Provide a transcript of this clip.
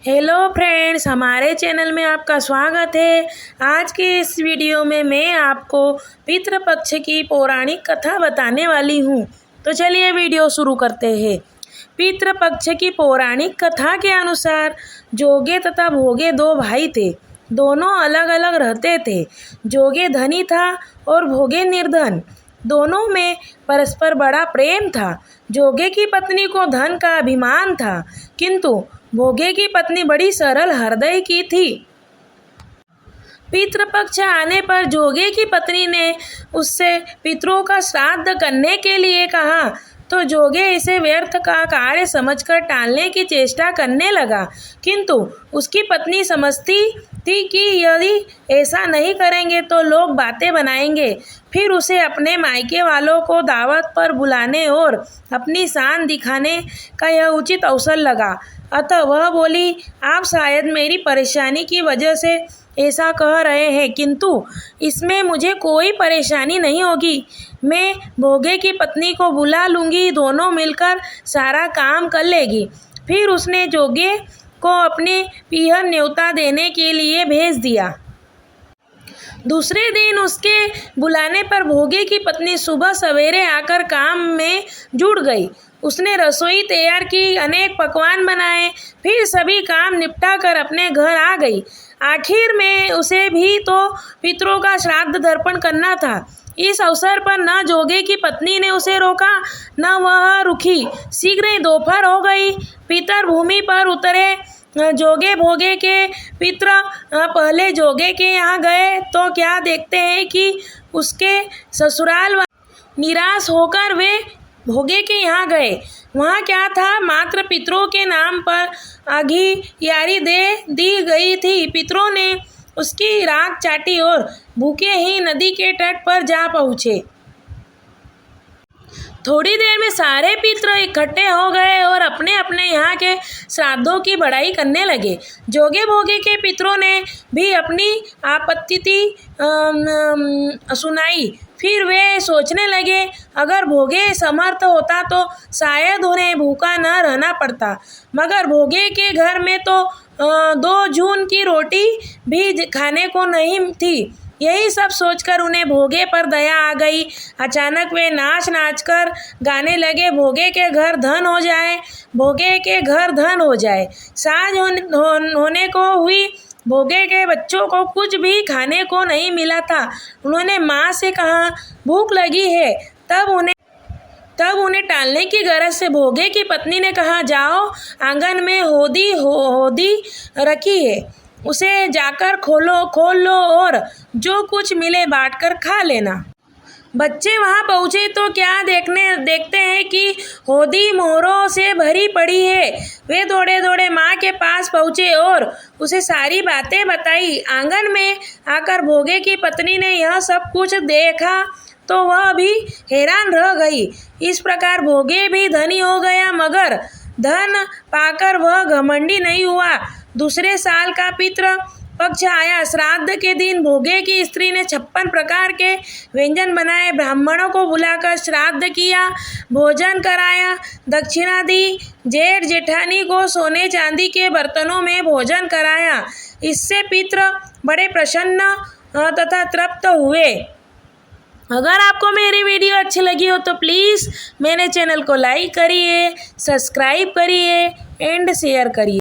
Hello friends, हमारे channel में आपका स्वागत है। आज के इस वीडियो में मैं आपको पितृपक्ष की पौराणिक कथा बताने वाली हूँ। तो चलिए वीडियो शुरू करते हैं। पितृपक्ष की पौराणिक कथा के अनुसार जोगे तथा भोगे दो भाई थे। दोनों अलग अलग रहते थे। जोगे धनी था और भोगे निर्धन। दोनों में परस्पर बड़ा प्रेम था। जोगे की पत्नी को धन का अभिमान था, किंतु भोगे की पत्नी बड़ी सरल हृदय की थी। पितृपक्ष आने पर जोगे की पत्नी ने उससे पितरों का श्राद्ध करने के लिए कहा, तो जोगे इसे व्यर्थ का कार्य समझकर टालने की चेष्टा करने लगा। किंतु उसकी पत्नी समझती थी कि यदि ऐसा नहीं करेंगे तो लोग बातें बनाएंगे। फिर उसे अपने मायके वालों को दावत पर बुलाने और अपनी शान दिखाने का यह उचित अवसर लगा। अतः वह बोली, आप शायद मेरी परेशानी की वजह से ऐसा कह रहे हैं, किंतु इसमें मुझे कोई परेशानी नहीं होगी। मैं भोगे की पत्नी को बुला लूँगी, दोनों मिलकर सारा काम कर लेगी। फिर उसने जोगे को अपने पीहर न्योता देने के लिए भेज दिया। दूसरे दिन उसके बुलाने पर भोगे की पत्नी सुबह सवेरे आकर काम में जुट गई। उसने रसोई तैयार की, अनेक पकवान बनाए, फिर सभी काम निपटा कर अपने घर आ गई। आखिर में उसे भी तो पितरों का श्राद्ध तर्पण करना था। इस अवसर पर न जोगे की पत्नी ने उसे रोका, न वह रुकी। शीघ्र ही दोपहर हो गई। पितर भूमि पर उतरे। जोगे भोगे के पितर पहले जोगे के यहाँ गए तो क्या देखते हैं कि उसके ससुराल निराश होकर वे भोगे के यहाँ गए। वहाँ क्या था, मात्र पितरों के नाम पर आघियारी दे दी गई थी। पितरों ने उसकी राख चाटी और भूखे ही नदी के तट पर जा पहुँचे। थोड़ी देर में सारे पितर इकट्ठे हो गए और अपने अपने यहाँ के श्राद्धों की बड़ाई करने लगे। जोगे भोगे के पितरों ने भी अपनी आपत्ति सुनाई। फिर वे सोचने लगे, अगर भोगे समर्थ होता तो शायद उन्हें भूखा न रहना पड़ता, मगर भोगे के घर में तो 2 जून की रोटी भी खाने को नहीं थी। यही सब सोचकर उन्हें भोगे पर दया आ गई। अचानक वे नाच नाच कर गाने लगे, भोगे के घर धन हो जाए, भोगे के घर धन हो जाए। सांझ होने को हुई। भोगे के बच्चों को कुछ भी खाने को नहीं मिला था। उन्होंने माँ से कहा, भूख लगी है। तब उन्हें टालने की गरज से भोगे की पत्नी ने कहा, जाओ, आंगन में होदी रखी है, उसे जाकर खोल लो और जो कुछ मिले बांटकर खा लेना। बच्चे वहां पहुंचे तो क्या देखते हैं कि होदी मोहरों से भरी पड़ी है। वे दौड़े दौड़े माँ के पास पहुंचे और उसे सारी बातें बताई। आंगन में आकर भोगे की पत्नी ने यह सब कुछ देखा तो वह भी हैरान रह गई। इस प्रकार भोगे भी धनी हो गया, मगर धन पाकर वह घमंडी नहीं हुआ। दूसरे साल का पितृ पक्ष आया। श्राद्ध के दिन भोगे की स्त्री ने 56 प्रकार के व्यंजन बनाए, ब्राह्मणों को बुलाकर श्राद्ध किया, भोजन कराया, दक्षिणा दी। जेठ जेठानी को सोने चांदी के बर्तनों में भोजन कराया। इससे पितृ बड़े प्रसन्न तथा तृप्त हुए। अगर आपको मेरी वीडियो अच्छी लगी हो तो प्लीज़ मेरे चैनल को लाइक करिए, सब्सक्राइब करिए एंड शेयर करिए।